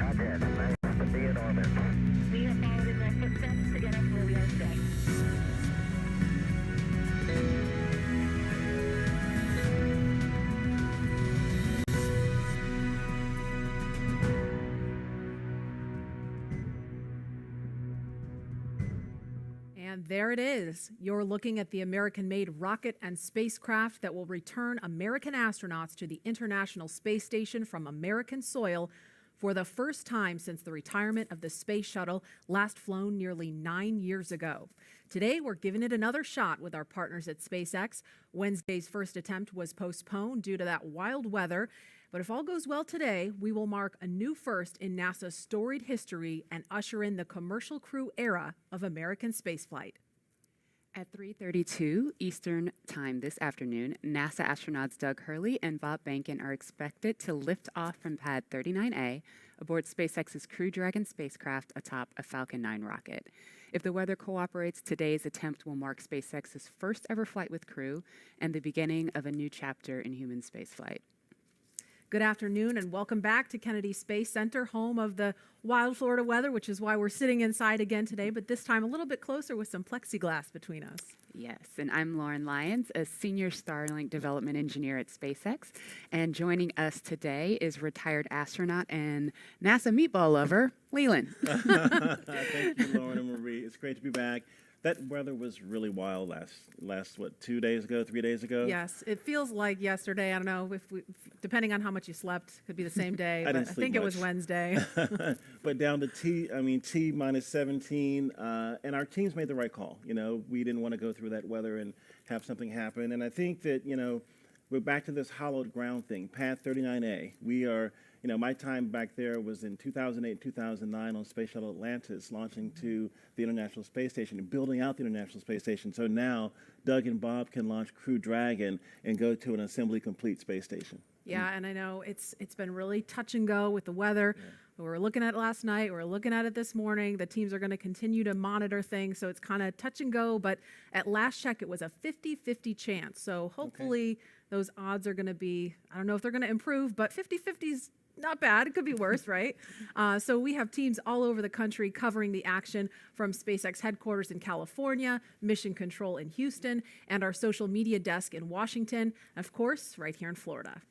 Roger. Nice to be in orbit. We have followed in their footsteps to get us where we are today. And there it is. You're looking at the American-made rocket and spacecraft that will return American astronauts to the International Space Station from American soil for the first time since the retirement of the space shuttle, last flown nearly 9 years ago. Today, we're giving it another shot with our partners at SpaceX. Wednesday's first attempt was postponed due to that wild weather. But if all goes well today, we will mark a new first in NASA's storied history and usher in the commercial crew era of American spaceflight. At 3:32 Eastern Time this afternoon, NASA astronauts Doug Hurley and Bob Behnken are expected to lift off from Pad 39A aboard SpaceX's Crew Dragon spacecraft atop a Falcon 9 rocket. If the weather cooperates, today's attempt will mark SpaceX's first ever flight with crew and the beginning of a new chapter in human spaceflight. Good afternoon and welcome back to Kennedy Space Center, home of the wild Florida weather, which is why we're sitting inside again today, but this time a little bit closer with some plexiglass between us. Yes, and I'm Lauren Lyons, a senior Starlink development engineer at SpaceX, and joining us today is retired astronaut and NASA meatball lover, Leland. Thank you, Lauren and Marie. It's great to be back. That weather was really wild last what, 2 days ago, 3 days ago? Yes, it feels like yesterday. I don't know if depending on how much you slept, could be the same day. I think it was Wednesday. But down to T minus 17, and our teams made the right call. You know, we didn't want to go through that weather and have something happen. And I think that, you know, we're back to this hollowed ground thing, Pad 39A. We are, you know, my time back there was in 2008, 2009 on Space Shuttle Atlantis, launching to the International Space Station and building out the International Space Station. So now Doug and Bob can launch Crew Dragon and go to an assembly complete space station. Yeah, and I know it's been really touch and go with the weather. Yeah. We were looking at it last night. We're looking at it this morning. The teams are going to continue to monitor things, so it's kind of touch and go. But at last check, it was a 50-50 chance. So hopefully those odds are going to be, I don't know if they're going to improve, but 50-50 is not bad. It could be worse, right? So we have teams all over the country covering the action from SpaceX headquarters in California, Mission Control in Houston, and our social media desk in Washington, and of course, right here in Florida.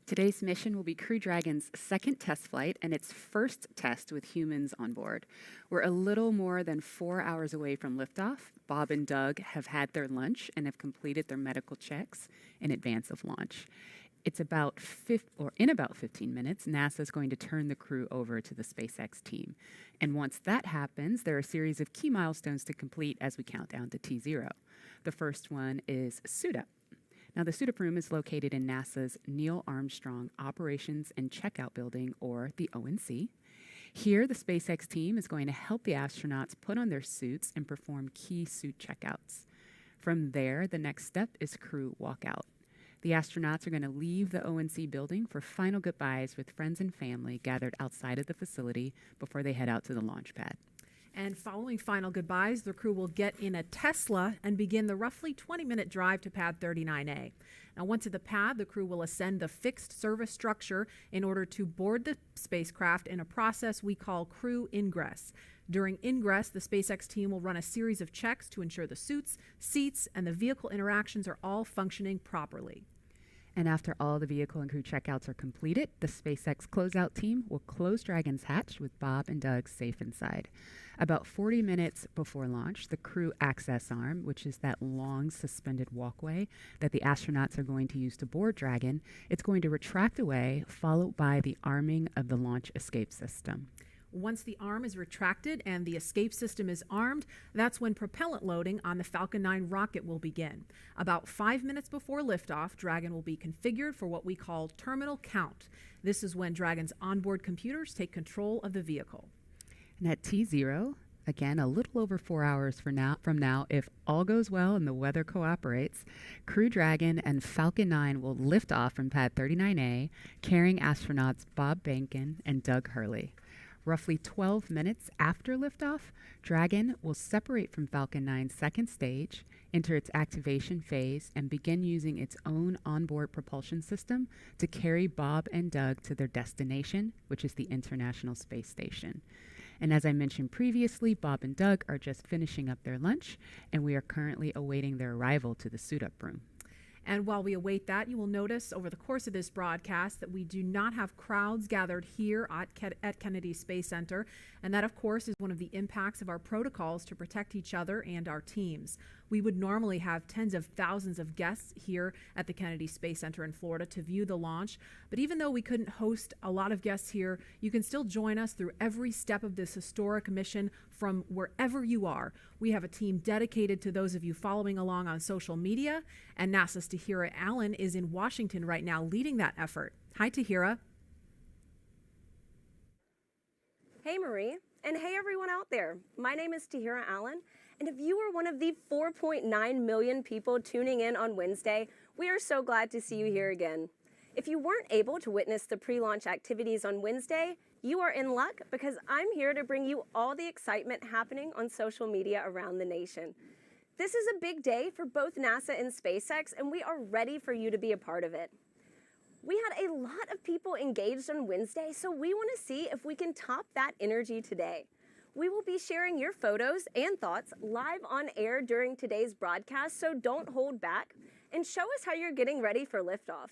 Today's mission will be Crew Dragon's second test flight and its first test with humans on board. We're a little more than 4 hours away from liftoff. Bob and Doug have had their lunch and have completed their medical checks in advance of launch. In about 15 minutes, NASA is going to turn the crew over to the SpaceX team. And once that happens, there are a series of key milestones to complete as we count down to T0. The first one is suit up. Now, the suit-up room is located in NASA's Neil Armstrong Operations and Checkout Building, or the ONC. Here, the SpaceX team is going to help the astronauts put on their suits and perform key suit checkouts. From there, the next step is crew walkout. The astronauts are going to leave the ONC building for final goodbyes with friends and family gathered outside of the facility before they head out to the launch pad. And following final goodbyes, the crew will get in a Tesla and begin the roughly 20-minute drive to Pad 39A. Now, once at the pad, the crew will ascend the fixed service structure in order to board the spacecraft in a process we call crew ingress. During ingress, the SpaceX team will run a series of checks to ensure the suits, seats, and the vehicle interactions are all functioning properly. And after all the vehicle and crew checkouts are completed, the SpaceX closeout team will close Dragon's hatch with Bob and Doug safe inside. About 40 minutes before launch, the crew access arm, which is that long suspended walkway that the astronauts are going to use to board Dragon, it's going to retract away, followed by the arming of the launch escape system. Once the arm is retracted and the escape system is armed, that's when propellant loading on the Falcon 9 rocket will begin. About 5 minutes before liftoff, Dragon will be configured for what we call terminal count. This is when Dragon's onboard computers take control of the vehicle. And at T0, again, a little over 4 hours from now, if all goes well and the weather cooperates, Crew Dragon and Falcon 9 will lift off from Pad 39A, carrying astronauts Bob Behnken and Doug Hurley. Roughly 12 minutes after liftoff, Dragon will separate from Falcon 9's second stage, enter its activation phase, and begin using its own onboard propulsion system to carry Bob and Doug to their destination, which is the International Space Station. And as I mentioned previously, Bob and Doug are just finishing up their lunch, and we are currently awaiting their arrival to the suit-up room. And while we await that, you will notice over the course of this broadcast that we do not have crowds gathered here at Kennedy Space Center. And that, of course, is one of the impacts of our protocols to protect each other and our teams. We would normally have tens of thousands of guests here at the Kennedy Space Center in Florida to view the launch. But even though we couldn't host a lot of guests here, you can still join us through every step of this historic mission from wherever you are. We have a team dedicated to those of you following along on social media, and NASA's Tahira Allen is in Washington right now leading that effort. Hi, Tahira. Hey, Marie, and hey, everyone out there. My name is Tahira Allen, and if you are one of the 4.9 million people tuning in on Wednesday, we are so glad to see you here again. If you weren't able to witness the pre-launch activities on Wednesday, you are in luck because I'm here to bring you all the excitement happening on social media around the nation. This is a big day for both NASA and SpaceX, and we are ready for you to be a part of it. We had a lot of people engaged on Wednesday, so we want to see if we can top that energy today. We will be sharing your photos and thoughts live on air during today's broadcast, so don't hold back and show us how you're getting ready for liftoff.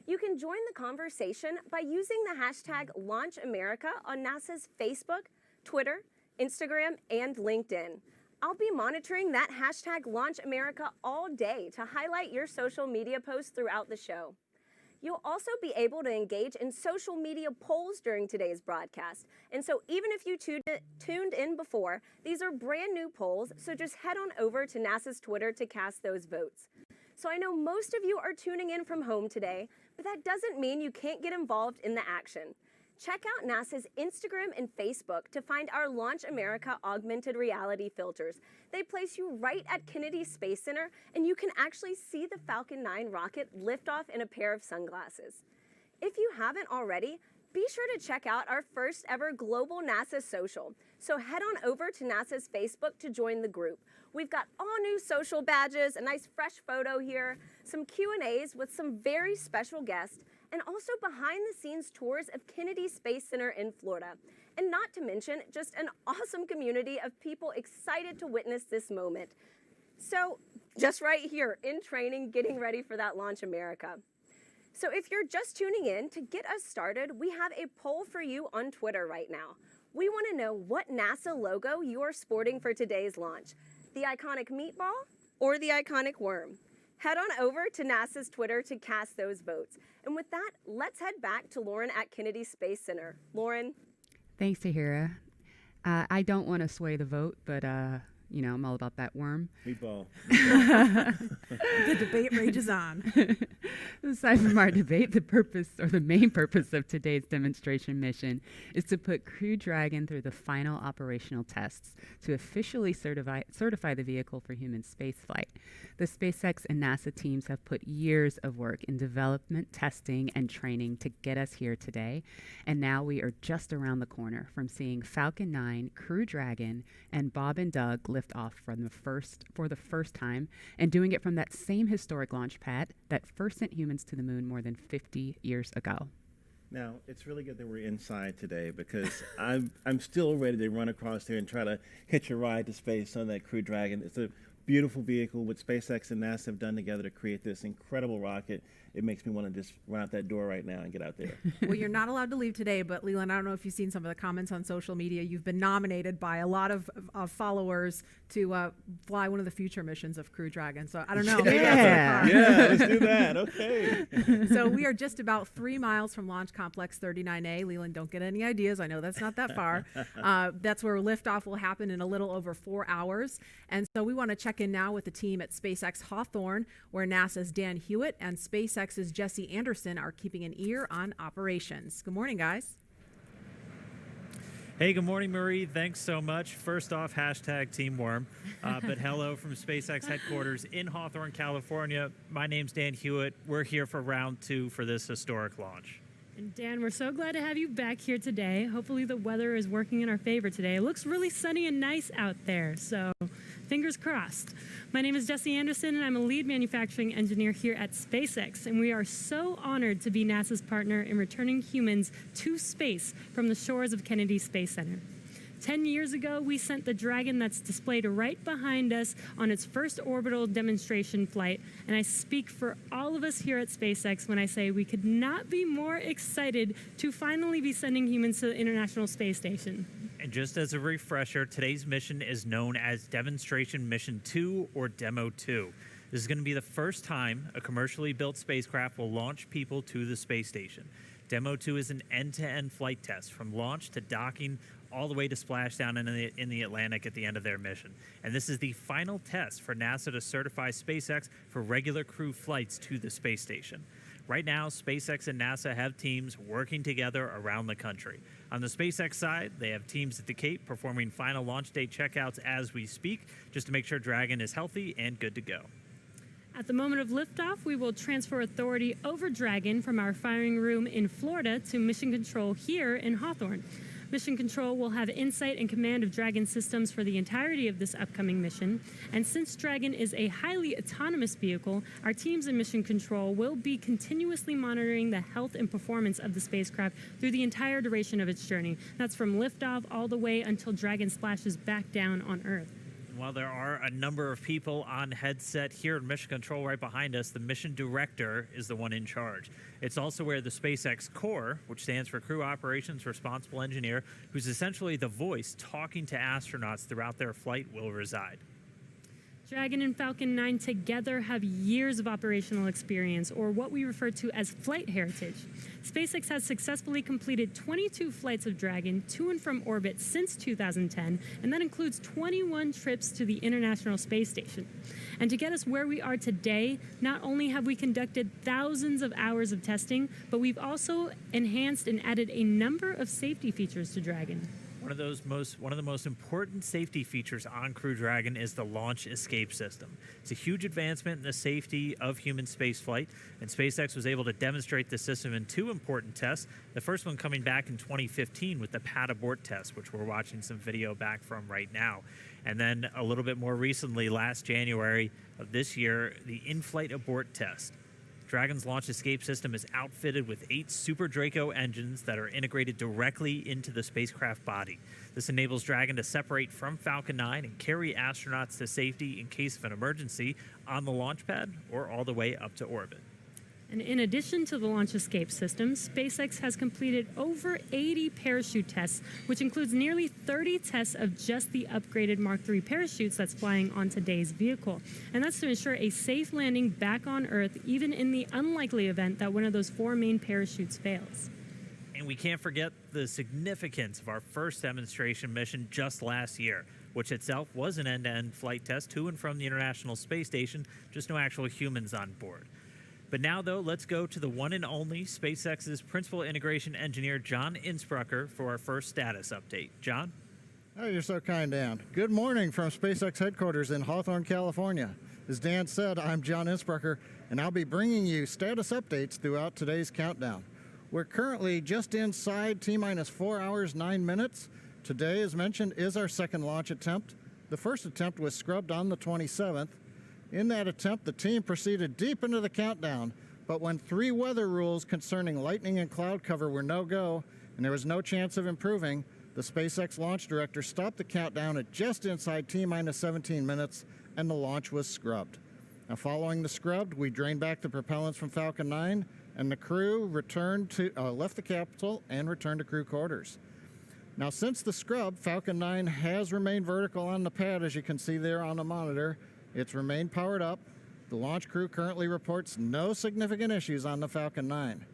You can join the conversation by using the hashtag LaunchAmerica on NASA's Facebook, Twitter, Instagram, and LinkedIn. I'll be monitoring that hashtag LaunchAmerica all day to highlight your social media posts throughout the show. You'll also be able to engage in social media polls during today's broadcast. And so even if you tuned in before, these are brand new polls, so just head on over to NASA's Twitter to cast those votes. So I know most of you are tuning in from home today, but that doesn't mean you can't get involved in the action. Check out NASA's Instagram and Facebook to find our Launch America augmented reality filters. They place you right at Kennedy Space Center, and you can actually see the Falcon 9 rocket lift off in a pair of sunglasses. If you haven't already, be sure to check out our first ever global NASA social. So head on over to NASA's Facebook to join the group. We've got all new social badges, a nice fresh photo here, some Q&As with some very special guests, and also behind-the-scenes tours of Kennedy Space Center in Florida. And not to mention, just an awesome community of people excited to witness this moment. So, just right here, in training, getting ready for that Launch America. So if you're just tuning in, to get us started, we have a poll for you on Twitter right now. We want to know what NASA logo you are sporting for today's launch. The iconic meatball or the iconic worm? Head on over to NASA's Twitter to cast those votes. And with that, let's head back to Lauren at Kennedy Space Center. Lauren? Thanks, Tahira. I don't want to sway the vote, but, I'm all about that worm. Meatball. The debate rages on. Aside from our debate, the main purpose of today's demonstration mission is to put Crew Dragon through the final operational tests to officially certify the vehicle for human spaceflight. The SpaceX and NASA teams have put years of work in development, testing, and training to get us here today, and now we are just around the corner from seeing Falcon 9, Crew Dragon, and Bob and Doug lift off for the first time, and doing it from that same historic launch pad that first sent humans to the moon more than 50 years ago. Now, it's really good that we're inside today because I'm still ready to run across there and try to hitch a ride to space on that Crew Dragon. It's a beautiful vehicle. What SpaceX and NASA have done together to create this incredible rocket, it makes me want to just run out that door right now and get out there. Well, you're not allowed to leave today, but Leland, I don't know if you've seen some of the comments on social media. You've been nominated by a lot of followers to fly one of the future missions of Crew Dragon. So I don't know. Yeah, let's do that. Okay. So we are just about 3 miles from Launch Complex 39A. Leland, don't get any ideas. I know that's not that far. That's where liftoff will happen in a little over 4 hours. And so we want to check in now with the team at SpaceX Hawthorne, where NASA's Dan Hewitt and SpaceX's Jesse Anderson are keeping an ear on operations. Good morning, guys. Hey, good morning, Marie. Thanks so much. First off, hashtag Team Worm. But hello from SpaceX headquarters in Hawthorne, California. My name's Dan Hewitt. We're here for round 2 for this historic launch. And Dan, we're so glad to have you back here today. Hopefully the weather is working in our favor today. It looks really sunny and nice out there, so fingers crossed. My name is Jessie Anderson, and I'm a lead manufacturing engineer here at SpaceX, and we are so honored to be NASA's partner in returning humans to space from the shores of Kennedy Space Center. 10 years ago, we sent the Dragon that's displayed right behind us on its first orbital demonstration flight, and I speak for all of us here at SpaceX when I say we could not be more excited to finally be sending humans to the International Space Station. And just as a refresher, today's mission is known as Demonstration Mission 2 or Demo 2. This is going to be the first time a commercially built spacecraft will launch people to the space station. Demo 2 is an end-to-end flight test from launch to docking all the way to splashdown in the Atlantic at the end of their mission. And this is the final test for NASA to certify SpaceX for regular crew flights to the space station. Right now, SpaceX and NASA have teams working together around the country. On the SpaceX side, they have teams at the Cape performing final launch day checkouts as we speak, just to make sure Dragon is healthy and good to go. At the moment of liftoff, we will transfer authority over Dragon from our firing room in Florida to Mission Control here in Hawthorne. Mission Control will have insight and command of Dragon systems for the entirety of this upcoming mission. And since Dragon is a highly autonomous vehicle, our teams in Mission Control will be continuously monitoring the health and performance of the spacecraft through the entire duration of its journey. That's from liftoff all the way until Dragon splashes back down on Earth. While there are a number of people on headset here in Mission Control right behind us, the mission director is the one in charge. It's also where the SpaceX Core, which stands for Crew Operations Responsible Engineer, who's essentially the voice talking to astronauts throughout their flight, will reside. Dragon and Falcon 9 together have years of operational experience, or what we refer to as flight heritage. SpaceX has successfully completed 22 flights of Dragon to and from orbit since 2010, and that includes 21 trips to the International Space Station. And to get us where we are today, not only have we conducted thousands of hours of testing, but we've also enhanced and added a number of safety features to Dragon. One of the most important safety features on Crew Dragon is the launch escape system. It's a huge advancement in the safety of human spaceflight, and SpaceX was able to demonstrate the system in two important tests. The first one coming back in 2015 with the pad abort test, which we're watching some video back from right now. And then a little bit more recently, last January of this year, the in-flight abort test. Dragon's launch escape system is outfitted with 8 Super Draco engines that are integrated directly into the spacecraft body. This enables Dragon to separate from Falcon 9 and carry astronauts to safety in case of an emergency on the launch pad or all the way up to orbit. And in addition to the launch escape system, SpaceX has completed over 80 parachute tests, which includes nearly 30 tests of just the upgraded Mark III parachutes that's flying on today's vehicle. And that's to ensure a safe landing back on Earth, even in the unlikely event that one of those 4 main parachutes fails. And we can't forget the significance of our first demonstration mission just last year, which itself was an end-to-end flight test to and from the International Space Station, just no actual humans on board. But now, though, let's go to the one and only SpaceX's Principal Integration Engineer, John Innsbrucker, for our first status update. John? Oh, you're so kind, Dan. Good morning from SpaceX headquarters in Hawthorne, California. As Dan said, I'm John Innsbrucker, and I'll be bringing you status updates throughout today's countdown. We're currently just inside T-minus 4 hours, 9 minutes. Today, as mentioned, is our second launch attempt. The first attempt was scrubbed on the 27th. In that attempt, the team proceeded deep into the countdown, but when 3 weather rules concerning lightning and cloud cover were no-go, and there was no chance of improving, the SpaceX launch director stopped the countdown at just inside T-minus 17 minutes, and the launch was scrubbed. Now, following the scrub, we drained back the propellants from Falcon 9, and the crew left the capsule and returned to crew quarters. Now, since the scrub, Falcon 9 has remained vertical on the pad, as you can see there on the monitor. It's remained powered up. The launch crew currently reports no significant issues on the Falcon 9.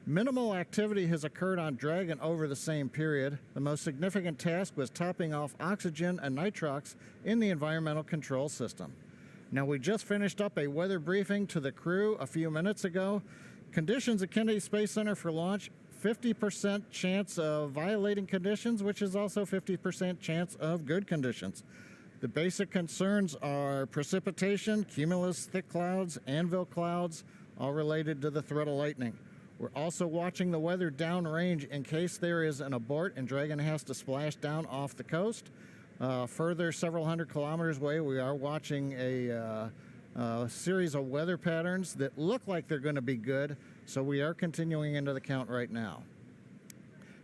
Minimal activity has occurred on Dragon over the same period. The most significant task was topping off oxygen and nitrox in the environmental control system. Now, we just finished up a weather briefing to the crew a few minutes ago. Conditions at Kennedy Space Center for launch, 50% chance of violating conditions, which is also 50% chance of good conditions. The basic concerns are precipitation, cumulus thick clouds, anvil clouds, all related to the threat of lightning. We're also watching the weather downrange in case there is an abort and Dragon has to splash down off the coast. Further, several hundred kilometers away, we are watching a series of weather patterns that look like they're going to be good, so we are continuing into the count right now.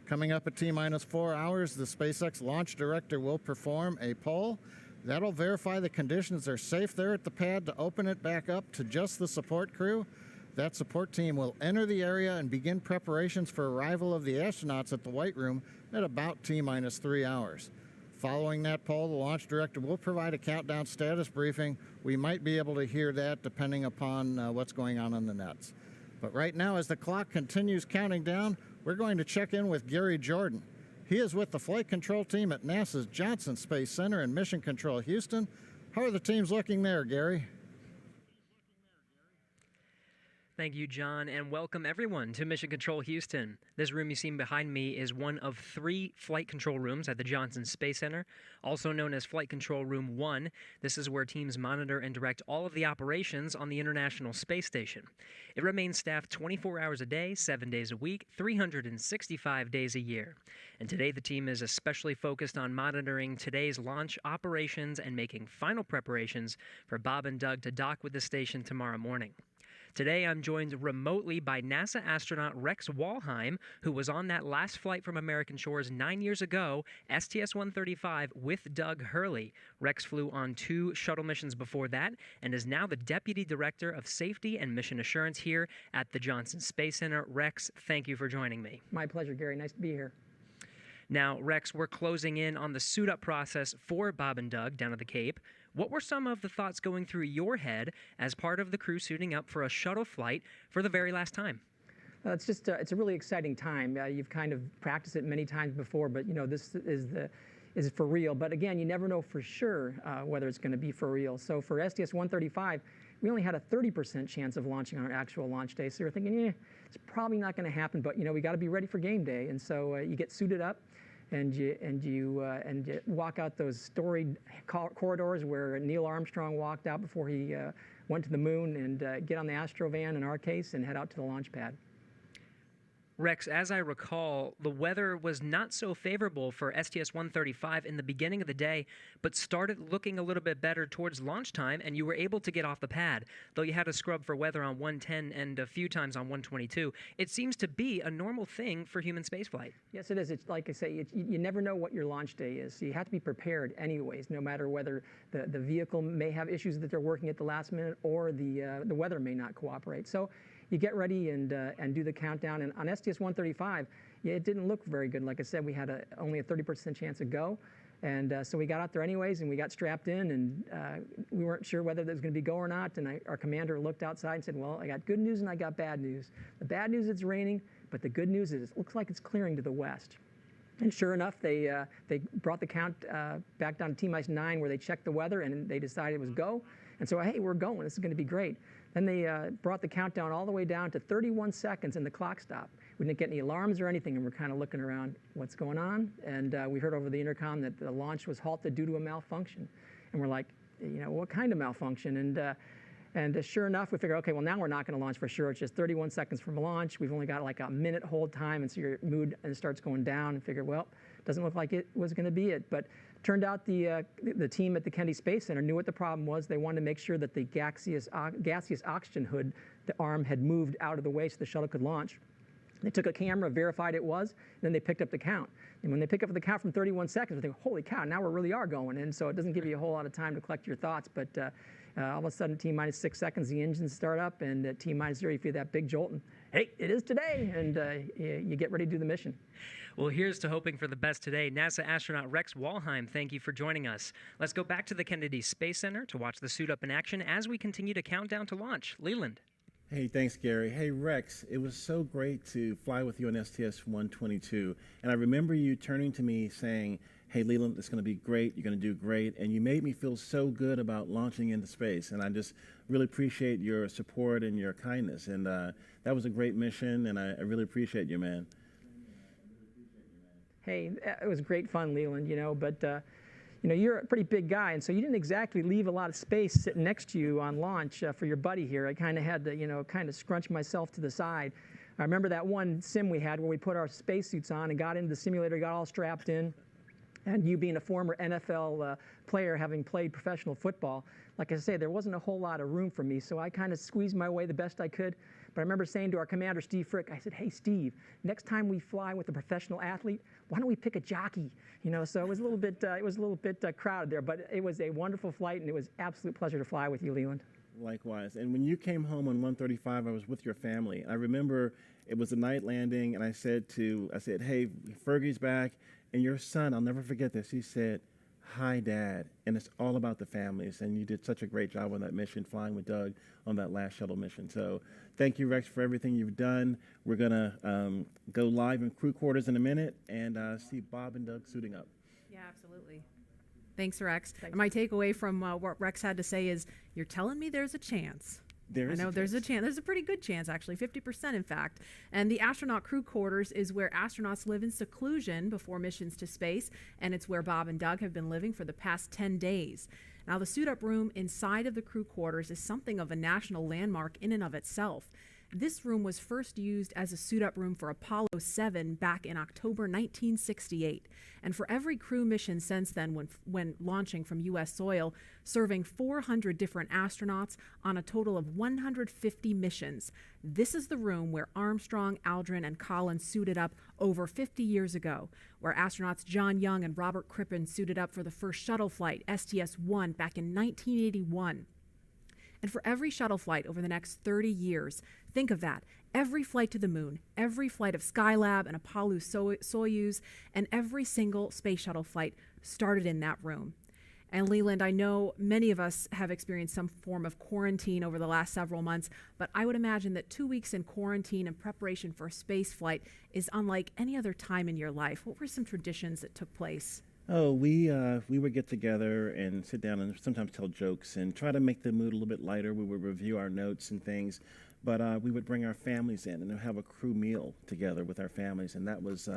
Coming up at T-minus 4 hours, the SpaceX launch director will perform a poll. That'll verify the conditions are safe there at the pad to open it back up to just the support crew. That support team will enter the area and begin preparations for arrival of the astronauts at the White Room at about T-minus 3 hours. Following that poll, the launch director will provide a countdown status briefing. We might be able to hear that depending upon what's going on the nets. But right now, as the clock continues counting down, we're going to check in with Gary Jordan. He is with the flight control team at NASA's Johnson Space Center in Mission Control, Houston. How are the teams looking there, Gary? Thank you, John, and welcome everyone to Mission Control Houston. This room you see behind me is one of 3 flight control rooms at the Johnson Space Center, also known as Flight Control Room 1. This is where teams monitor and direct all of the operations on the International Space Station. It remains staffed 24 hours a day, 7 days a week, 365 days a year. And today the team is especially focused on monitoring today's launch operations and making final preparations for Bob and Doug to dock with the station tomorrow morning. Today, I'm joined remotely by NASA astronaut Rex Walheim, who was on that last flight from American shores 9 years ago, STS-135, with Doug Hurley. Rex flew on 2 shuttle missions before that and is now the Deputy Director of Safety and Mission Assurance here at the Johnson Space Center. Rex, thank you for joining me. My pleasure, Gary. Nice to be here. Now, Rex, we're closing in on the suit-up process for Bob and Doug down at the Cape. What were some of the thoughts going through your head as part of the crew suiting up for a shuttle flight for the very last time? It's just it's a really exciting time. You've kind of practiced it many times before, but this is for real. But again, you never know for sure whether it's going to be for real. So for STS-135, we only had a 30% chance of launching on our actual launch day. So you're thinking, it's probably not going to happen. But we got to be ready for game day, and so you get suited up. And you walk out those storied corridors where Neil Armstrong walked out before he went to the moon, and get on the Astrovan in our case and head out to the launch pad. Rex, as I recall, the weather was not so favorable for STS-135 in the beginning of the day, but started looking a little bit better towards launch time, and you were able to get off the pad, though you had to scrub for weather on 110 and a few times on 122. It seems to be a normal thing for human spaceflight. Yes, it is. It's like I say, you never know what your launch day is, so you have to be prepared anyways, no matter whether the vehicle may have issues that they're working at the last minute or the weather may not cooperate. So you get ready and do the countdown. And on STS-135, it didn't look very good. Like I said, we had only a 30% chance of go. And so we got out there anyways, and we got strapped in, and we weren't sure whether there was going to be go or not. And our commander looked outside and said, well, I got good news and I got bad news. The bad news is it's raining, but the good news is it looks like it's clearing to the west. And sure enough, they brought the count back down to T-9, where they checked the weather, and they decided it was go. And so, hey, we're going. This is going to be great. Then they brought the countdown all the way down to 31 seconds, and the clock stopped. We didn't get any alarms or anything, and we're kind of looking around, what's going on? And we heard over the intercom that the launch was halted due to a malfunction. And we're like, what kind of malfunction? And sure enough, we figured, okay, well, now we're not going to launch for sure. It's just 31 seconds from launch. We've only got like a minute hold time, and so your mood starts going down, and figured, well, doesn't look like it was going to be it. But turned out the team at the Kennedy Space Center knew what the problem was. They wanted to make sure that the gaseous oxygen hood, the arm, had moved out of the way so the shuttle could launch. They took a camera, verified it was, and then they picked up the count. And when they pick up the count from 31 seconds, they think, holy cow, now we really are going. And so it doesn't give you a whole lot of time to collect your thoughts. But all of a sudden, T-6 seconds, the engines start up, and at T-0, you feel that big jolt. And hey, it is today. And you get ready to do the mission. Well, here's to hoping for the best today. NASA astronaut Rex Walheim, thank you for joining us. Let's go back to the Kennedy Space Center to watch the suit up in action as we continue to count down to launch. Leland. Hey, thanks, Gary. Hey, Rex, it was so great to fly with you on STS-122. And I remember you turning to me saying, hey, Leland, it's going to be great. You're going to do great. And you made me feel so good about launching into space. And I just really appreciate your support and your kindness. And that was a great mission, and I really appreciate you, man. Hey, it was great fun, Leland, but you're a pretty big guy, and so you didn't exactly leave a lot of space sitting next to you on launch for your buddy here. I kind of had to, kind of scrunch myself to the side. I remember that one sim we had where we put our spacesuits on and got into the simulator, got all strapped in. And you being a former NFL player, having played professional football, like I say, there wasn't a whole lot of room for me, so I kind of squeezed my way the best I could. But I remember saying to our commander, Steve Frick, I said, "Hey, Steve, next time we fly with a professional athlete, why don't we pick a jockey?" You know, so it was a little bit, crowded there, but it was a wonderful flight, and it was an absolute pleasure to fly with you, Leland. Likewise. And when you came home on 135, I was with your family. I remember it was a night landing, and I said, "Hey, Fergie's back." And your son, I'll never forget this, he said, "Hi, Dad." And it's all about the families. And you did such a great job on that mission, flying with Doug on that last shuttle mission. So thank you, Rex, for everything you've done. We're going to go live in crew quarters in a minute and see Bob and Doug suiting up. Yeah, absolutely. Thanks, Rex. And my takeaway from what Rex had to say is, you're telling me there's a chance. There's a chance. There's a pretty good chance, actually, 50% in fact. And the astronaut crew quarters is where astronauts live in seclusion before missions to space, and it's where Bob and Doug have been living for the past 10 days. Now, the suit-up room inside of the crew quarters is something of a national landmark in and of itself. This room was first used as a suit-up room for Apollo 7 back in October 1968. And for every crew mission since then, when launching from U.S. soil, serving 400 different astronauts on a total of 150 missions. This is the room where Armstrong, Aldrin, and Collins suited up over 50 years ago, where astronauts John Young and Robert Crippen suited up for the first shuttle flight, STS-1, back in 1981. And for every shuttle flight over the next 30 years, think of that. Every flight to the moon, every flight of Skylab and Apollo Soyuz, and every single space shuttle flight started in that room. And Leland, I know many of us have experienced some form of quarantine over the last several months, but I would imagine that 2 weeks in quarantine in preparation for a space flight is unlike any other time in your life. What were some traditions that took place? Oh, we would get together and sit down and sometimes tell jokes and try to make the mood a little bit lighter. We would review our notes and things, but we would bring our families in and have a crew meal together with our families, and that was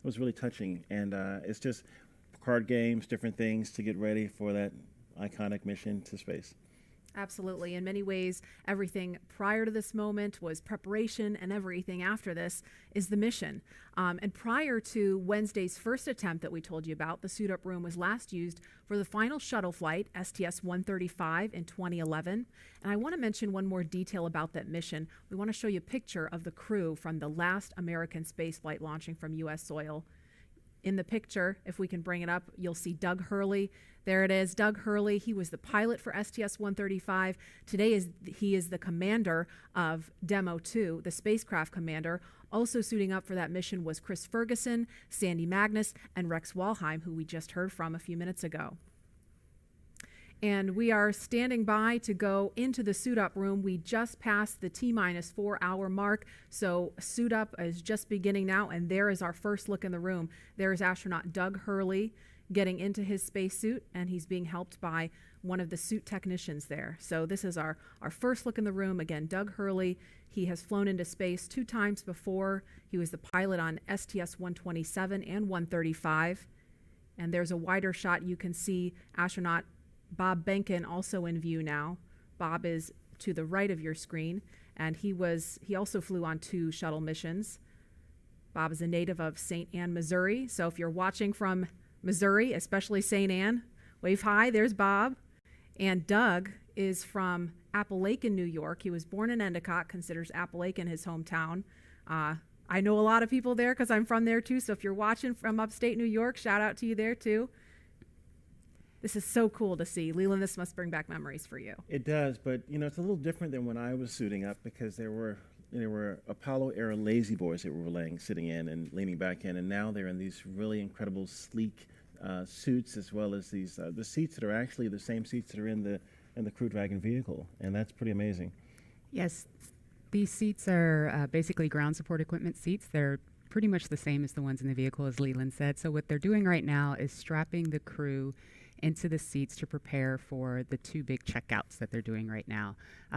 really touching. And it's just card games, different things to get ready for that iconic mission to space. Absolutely. In many ways, everything prior to this moment was preparation, and everything after this is the mission. And prior to Wednesday's first attempt that we told you about, the suit-up room was last used for the final shuttle flight, STS-135, in 2011. And I want to mention one more detail about that mission. We want to show you a picture of the crew from the last American spaceflight launching from U.S. soil. In the picture, if we can bring it up, you'll see Doug Hurley. There it is, Doug Hurley. He was the pilot for STS-135. Today he is the commander of Demo 2, the spacecraft commander. Also suiting up for that mission was Chris Ferguson, Sandy Magnus, and Rex Walheim, who we just heard from a few minutes ago. And we are standing by to go into the suit-up room. We just passed the T-minus 4-hour mark, so suit-up is just beginning now, and there is our first look in the room. There is astronaut Doug Hurley getting into his spacesuit, and he's being helped by one of the suit technicians there. So this is our first look in the room. Again, Doug Hurley, he has flown into space 2 times before. He was the pilot on STS-127 and 135. And there's a wider shot. You can see astronaut Bob Benken also in view now. Bob is to the right of your screen, and he also flew on 2 shuttle missions. Bob is a native of St. Anne, Missouri. So if you're watching from Missouri, especially St. Anne, wave hi, there's Bob. And Doug is from Appalachian, New York. He was born in Endicott, considers Appalachian his hometown. I know a lot of people there because I'm from there too, so if you're watching from upstate New York, shout out to you there too. This is so cool to see. Leland, this must bring back memories for you. It does, but it's a little different than when I was suiting up, because there were Apollo era lazy boys that were sitting in and leaning back in, and now they're in these really incredible sleek suits, as well as these the seats that are actually the same seats that are in the Crew Dragon vehicle, and that's pretty amazing. Yes, these seats are basically ground support equipment seats. They're pretty much the same as the ones in the vehicle, as Leland said. So what they're doing right now is strapping the crew into the seats to prepare for the 2 big checkouts that they're doing right now.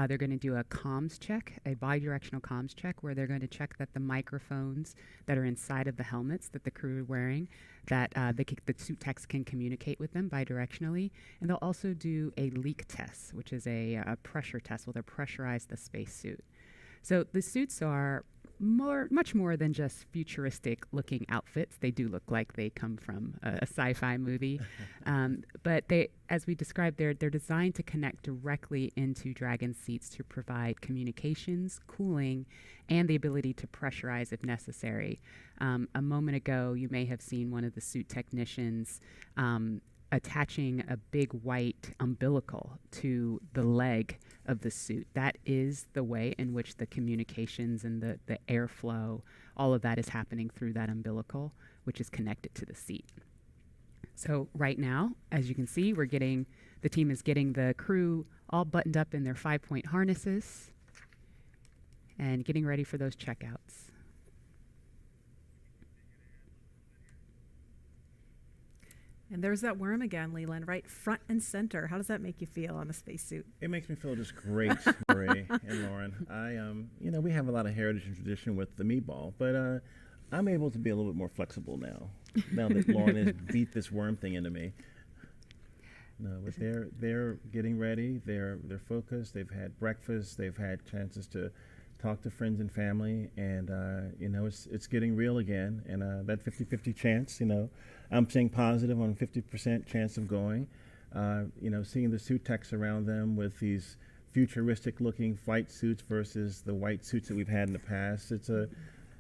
They're going to do a comms check, a bidirectional comms check, where they're going to check that the microphones that are inside of the helmets that the crew are wearing, that the suit techs can communicate with them bidirectionally. And they'll also do a leak test, which is a pressure test where they'll pressurize the spacesuit. So the suits are much more than just futuristic looking outfits. They do look like they come from a sci-fi movie. But they, as we described, they're designed to connect directly into Dragon seats to provide communications, cooling, and the ability to pressurize if necessary. A moment ago, you may have seen one of the suit technicians attaching a big white umbilical to the leg of the suit. That is the way in which the communications and the airflow, all of that is happening through that umbilical, which is connected to the seat. So right now, as you can see, the team is getting the crew all buttoned up in their 5-point harnesses and getting ready for those checkouts. And there's that worm again, Leland, right front and center. How does that make you feel on a spacesuit? It makes me feel just great, Marie and Lauren. We have a lot of heritage and tradition with the meatball, but I'm able to be a little bit more flexible now that Lauren has beat this worm thing into me. No, but they're getting ready. They're focused. They've had breakfast. They've had chances to talk to friends and family, and it's getting real again. And that 50-50 chance, I'm saying positive on 50% chance of going. Seeing the suit techs around them with these futuristic-looking flight suits versus the white suits that we've had in the past. It's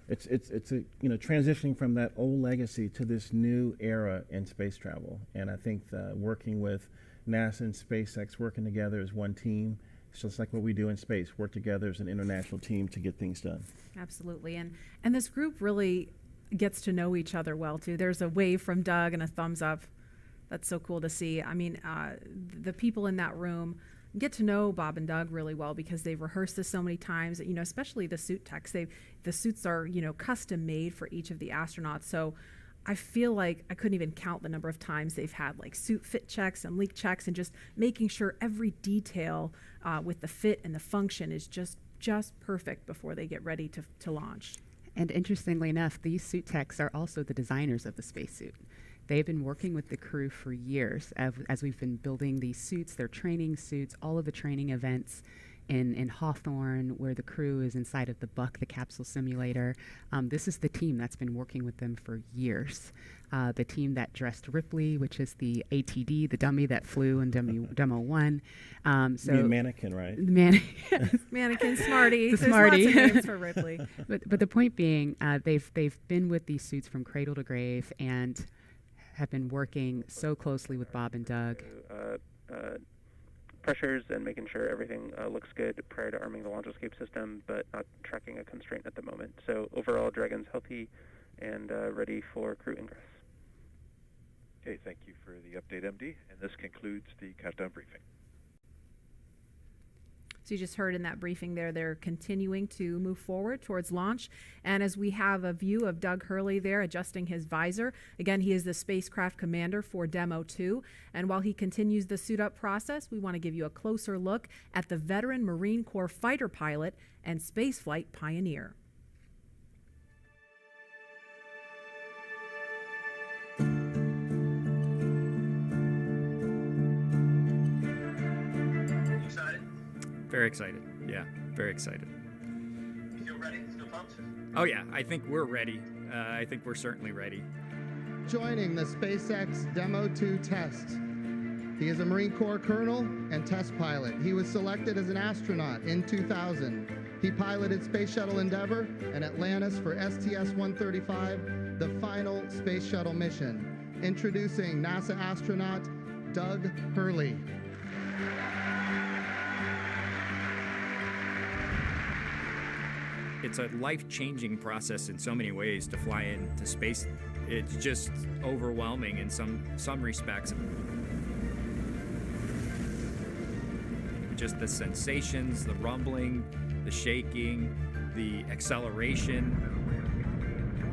transitioning from that old legacy to this new era in space travel. And I think working with NASA and SpaceX, working together as one team, it's just like what we do in space, work together as an international team to get things done. Absolutely. And this group really gets to know each other well, too. There's a wave from Doug and a thumbs up. That's so cool to see. I mean, the people in that room get to know Bob and Doug really well because they've rehearsed this so many times, especially the suit techs. The suits are, custom made for each of the astronauts. So I feel like I couldn't even count the number of times they've had like suit fit checks and leak checks and just making sure every detail with the fit and the function is just perfect before they get ready to launch. And interestingly enough, these suit techs are also the designers of the spacesuit. They've been working with the crew for years as we've been building these suits, their training suits, all of the training events in Hawthorne, where the crew is inside of the Buck, the capsule simulator. This is the team that's been working with them for years. The team that dressed Ripley, which is the ATD, the dummy that flew in Demo 1. The mannequin, right? Mannequin, Smarty. The There's Smarty. lots of names for Ripley. But the point being, they've been with these suits from cradle to grave and have been working so closely with Bob and Doug. Pressures and making sure everything looks good prior to arming the launch escape system, but not tracking a constraint at the moment. So overall, Dragon's healthy and ready for crew ingress. Okay, thank you for the update, MD. And this concludes the countdown briefing. So you just heard in that briefing there, they're continuing to move forward towards launch. And as we have a view of Doug Hurley there adjusting his visor, again, he is the spacecraft commander for Demo 2. And while he continues the suit up process, we want to give you a closer look at the veteran Marine Corps fighter pilot and spaceflight pioneer. Very excited. Yeah, very excited. You feel ready? Still pumped? Oh yeah, I think we're ready. I think we're certainly ready. Joining the SpaceX Demo 2 test. He is a Marine Corps colonel and test pilot. He was selected as an astronaut in 2000. He piloted Space Shuttle Endeavour and Atlantis for STS-135, the final space shuttle mission. Introducing NASA astronaut Doug Hurley. It's a life-changing process in so many ways to fly into space. It's just overwhelming in some respects. Just the sensations, the rumbling, the shaking, the acceleration.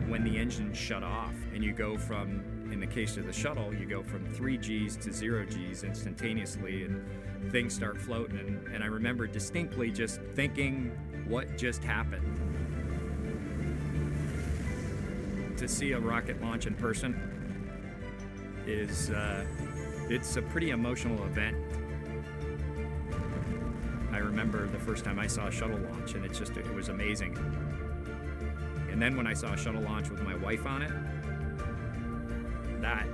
When the engine shut off and you go from, in the case of the shuttle, you go from 3 Gs to 0 Gs instantaneously and things start floating. And I remember distinctly just thinking, what just happened? To see a rocket launch in person is, it's a pretty emotional event. I remember the first time I saw a shuttle launch and it was amazing. And then when I saw a shuttle launch with my wife on it, that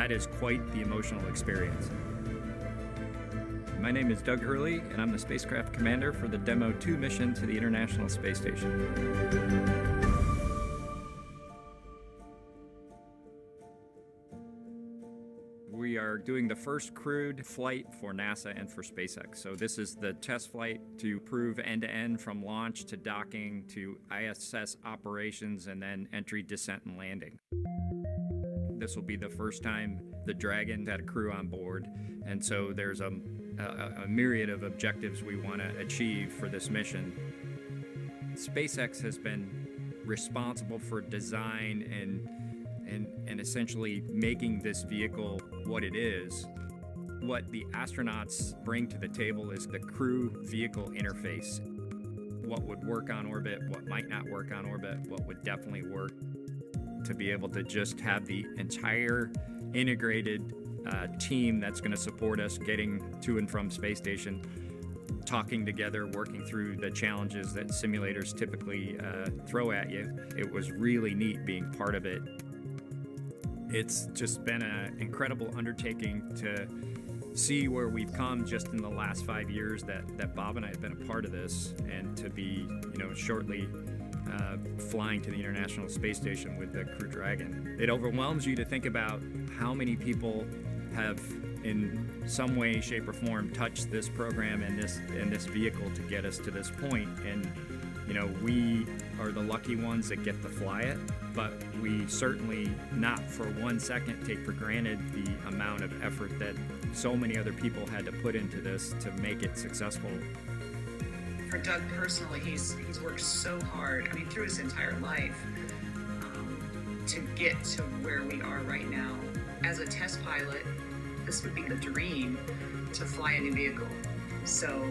is quite the emotional experience. My name is Doug Hurley, and I'm the spacecraft commander for the Demo 2 mission to the International Space Station. We are doing the first crewed flight for NASA and for SpaceX. So this is the test flight to prove end-to-end from launch to docking to ISS operations and then entry, descent, and landing. This will be the first time the Dragon had a crew on board, and so there's a myriad of objectives we want to achieve for this mission. SpaceX has been responsible for design and essentially making this vehicle what it is. What the astronauts bring to the table is the crew-vehicle interface. What would work on orbit, what might not work on orbit, what would definitely work. To be able to just have the entire integrated team that's going to support us getting to and from space station, talking together, working through the challenges that simulators typically throw at you. It was really neat being part of it. It's just been an incredible undertaking to see where we've come just in the last 5 years that Bob and I have been a part of this, and to be, shortly flying to the International Space Station with the Crew Dragon. It overwhelms you to think about how many people have in some way, shape, or form touched this program and this vehicle to get us to this point. And we are the lucky ones that get to fly it, but we certainly not for 1 second take for granted the amount of effort that so many other people had to put into this to make it successful. For Doug personally, he's worked so hard, through his entire life, to get to where we are right now. As a test pilot, this would be the dream to fly a new vehicle. So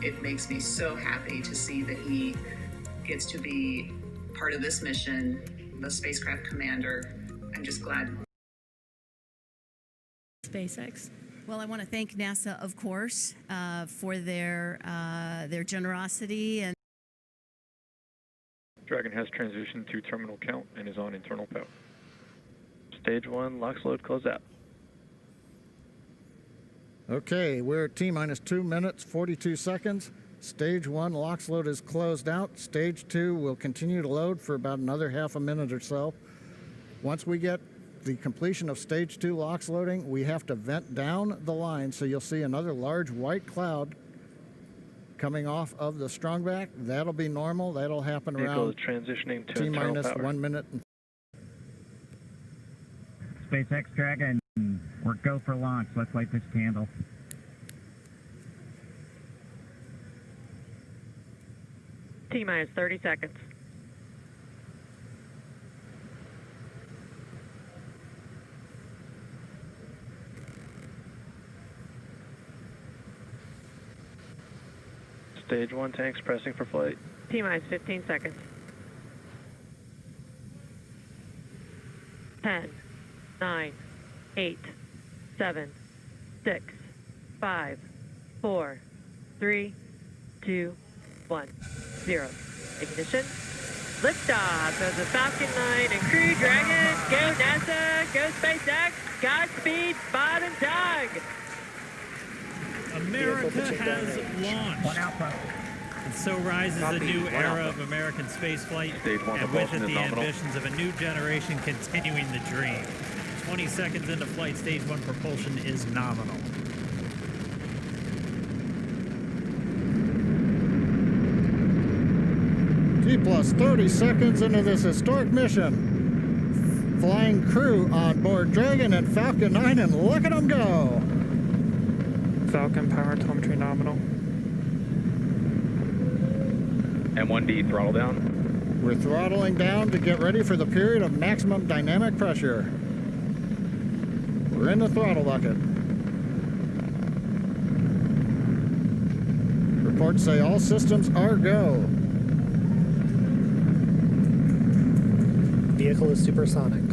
it makes me so happy to see that he gets to be part of this mission, the spacecraft commander. I'm just glad. SpaceX. Well, I want to thank NASA, of course, for their generosity. And Dragon has transitioned to terminal count and is on internal power. Stage 1, LOX load close out. Okay, we're at T-minus 2 minutes, 42 seconds. Stage 1 LOX load is closed out. Stage 2 will continue to load for about another half a minute or so. Once we get the completion of Stage 2 LOX loading, we have to vent down the line, so you'll see another large white cloud coming off of the strongback. That'll be normal. That'll happen around transitioning to T-minus 1 minute. SpaceX Dragon, we're go for launch. Let's light this candle. T-minus 30 seconds. Stage 1 tanks pressing for flight. T-minus 15 seconds. 10, 9, 8, 7, 6, 5, 4, 3, 2, 1, 0. Ignition. Liftoff of the Falcon 9 and Crew Dragon. Go NASA, go SpaceX. Godspeed, Bob and Doug. America has launched. And so rises a new era of American spaceflight, and with it the ambitions of a new generation continuing the dream. 20 seconds into flight, Stage 1 propulsion is nominal. T-plus 30 seconds into this historic mission. Flying crew on board Dragon and Falcon 9, and look at them go. Falcon power telemetry nominal. M1D throttle down. We're throttling down to get ready for the period of maximum dynamic pressure. We're in the throttle bucket. Reports say all systems are go. Vehicle is supersonic.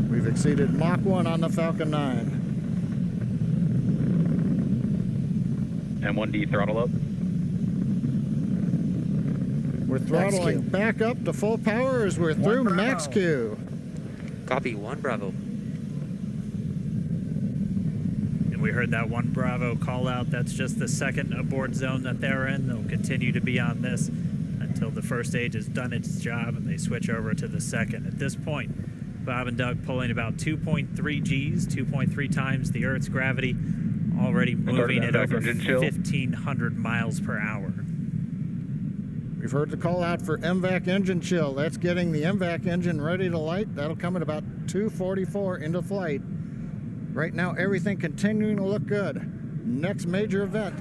We've exceeded Mach 1 on the Falcon 9. M1D throttle up. We're throttling back up to full power as we're through max Q. Copy, 1 Bravo. And we heard that 1 Bravo call out. That's just the second abort zone that they're in. They'll continue to be on this until the first stage has done its job and they switch over to the second. At this point, Bob and Doug pulling about 2.3 Gs, 2.3 times the Earth's gravity, already moving at over 1,500 miles per hour. We've heard the call out for MVAC engine chill. That's getting the MVAC engine ready to light. That'll come at about 2:44 into flight. Right now, everything continuing to look good. Next major event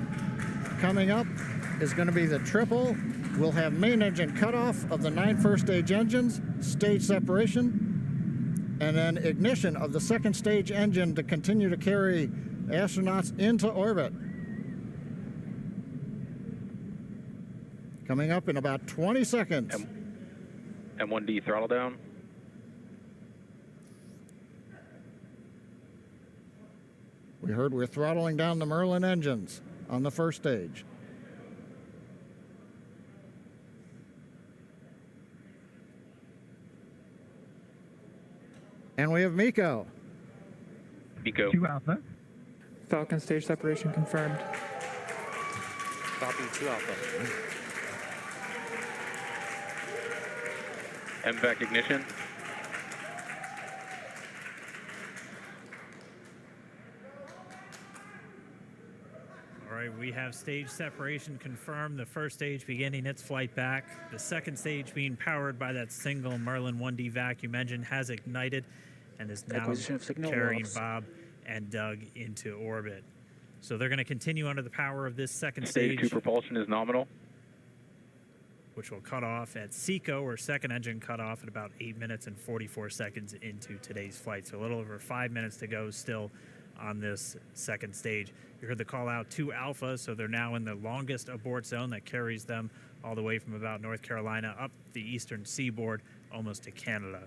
coming up is going to be the triple. We'll have main engine cutoff of the 9 first stage engines, stage separation, and then ignition of the second stage engine to continue to carry astronauts into orbit. Coming up in about 20 seconds. M1D throttle down. We heard we're throttling down the Merlin engines on the first stage. And we have MECO. MECO. 2 Alpha. Falcon stage separation confirmed. Copy, 2 Alpha. MVAC ignition. All right, we have stage separation confirmed. The first stage beginning its flight back. The second stage being powered by that single Merlin 1D vacuum engine has ignited and is now carrying Bob and Doug into orbit. So they're going to continue under the power of this second stage. Stage 2 propulsion is nominal. Which will cut off at SECO, or second engine cut off, at about 8 minutes and 44 seconds into today's flight. So a little over 5 minutes to go still on this second stage. You heard the call out 2 Alpha, so they're now in the longest abort zone that carries them all the way from about North Carolina up the eastern seaboard almost to Canada.